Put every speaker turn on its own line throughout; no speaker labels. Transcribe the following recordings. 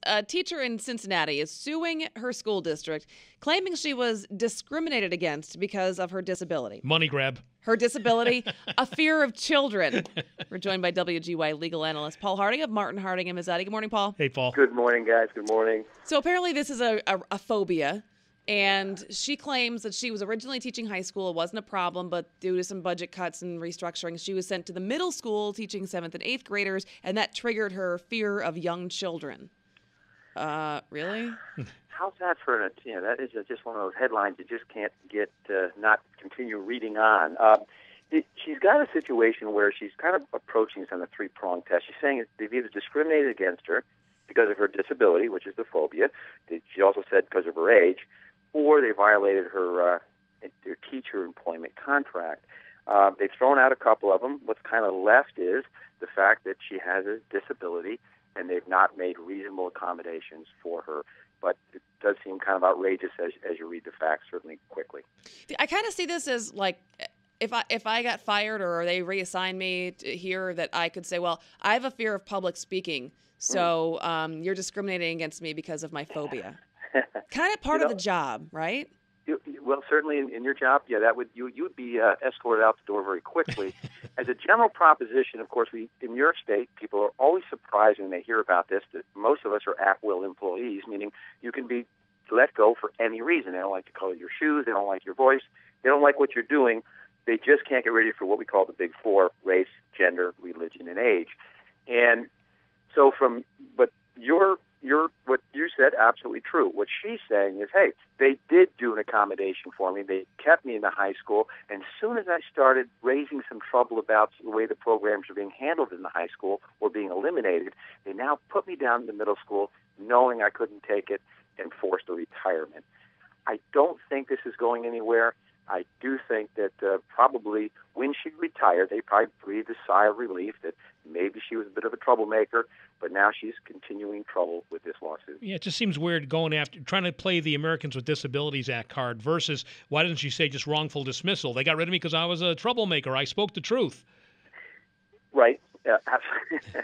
a teacher in Cincinnati is suing her school district, claiming she was discriminated against because of her disability.
Money grab.
Her disability, a fear of children. We're joined by WGY legal analyst Paul Harding of Martin Harding and Mazzotti. Good morning, Paul.
Hey, Paul.
Good morning, guys. Good morning.
So apparently this is a phobia, and she claims that she was originally teaching high school. It wasn't a problem, but due to some budget cuts and restructuring, she was sent to the middle school teaching 7th and 8th graders, and that triggered her fear of young children. Really?
How's that for an, that is just one of those headlines you just can't get, not continue reading on. She's got a situation where she's kind of approaching this on a three-pronged test. She's saying they've either discriminated against her because of her disability, which is the phobia. She also said because of her age, or they violated her teacher employment contract. They've thrown out a couple of them. What's kind of left is the fact that she has a disability, and they've not made reasonable accommodations for her. But it does seem kind of outrageous as you read the facts, certainly quickly.
I kind of see this as like, if I got fired or they reassigned me here, that I could say, well, I have a fear of public speaking, so you're discriminating against me because of my phobia. Kind of part of the job, right?
Well, certainly in your job, yeah, that would you would be escorted out the door very quickly. As a general proposition, of course, in New York State, people are always surprised when they hear about this. That most of us are at-will employees, meaning you can be let go for any reason. They don't like the color of your shoes. They don't like your voice. They don't like what you're doing. They just can't get rid of you for what we call the big four: race, gender, religion, and age. And so, but what you said, absolutely true. What she's saying is, hey, they did do an accommodation for me. They kept me in the high school. And as soon as I started raising some trouble about the way the programs are being handled in the high school or being eliminated, they now put me down in the middle school knowing I couldn't take it and forced a retirement. I don't think this is going anywhere. I do think that probably when she retired, they probably breathed a sigh of relief that maybe she was a bit of a troublemaker, but now she's continuing trouble with this lawsuit.
Yeah, it just seems weird trying to play the Americans with Disabilities Act card versus why didn't she say just wrongful dismissal? They got rid of me because I was a troublemaker. I spoke the truth.
Right. Yeah, absolutely.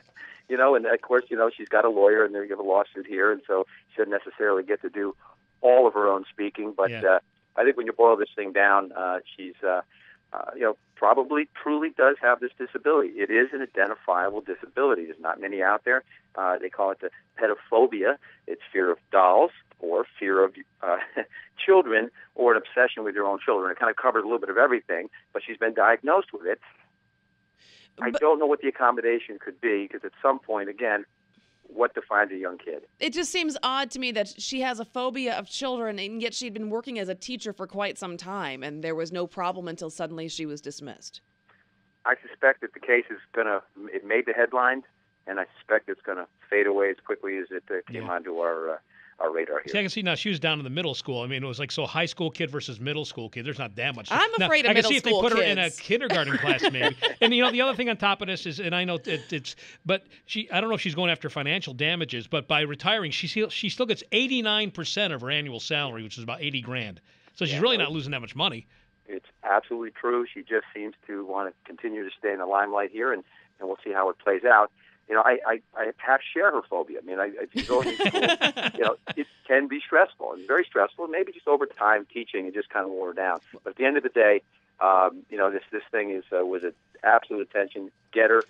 And of course, she's got a lawyer and they have a lawsuit here, and so she doesn't necessarily get to do all of her own speaking, but I think when you boil this thing down, she's, probably truly does have this disability. It is an identifiable disability. There's not many out there. They call it the pedophobia. It's fear of dolls or fear of children or an obsession with your own children. It kind of covers a little bit of everything, but she's been diagnosed with it. I don't know what the accommodation could be because at some point, again, what defines a young kid?
It just seems odd to me that she has a phobia of children, and yet she'd been working as a teacher for quite some time, and there was no problem until suddenly she was dismissed.
I suspect that the case is it made the headlines, and I suspect it's going to fade away as quickly as it came onto our radar here.
See, I can see now she was down in the middle school. I mean, it was like high school kid versus middle school kid. There's not that much.
I'm afraid of middle school kids. I can see if they
put her in a
kids.
kindergarten class maybe. And the other thing on top of this is, and I know but I don't know if she's going after financial damages, but by retiring, she still gets 89% of her annual salary, which is about $80,000. So she's really not losing that much money.
It's absolutely true. She just seems to want to continue to stay in the limelight here, and we'll see how it plays out. I half share her phobia. I mean, if you go into school, it can be stressful. It's very stressful. Maybe just over time teaching and just kind of wore her down. But at the end of the day, this thing was an absolute attention getter.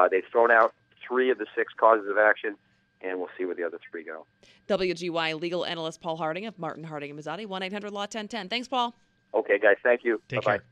They've thrown out 3 of the 6 causes of action, and we'll see where the other 3 go.
WGY legal analyst Paul Harding of Martin Harding and Mazzotti, 1-800-LAW-1010. Thanks, Paul.
Okay, guys. Thank you.
Take
Bye-bye.
care.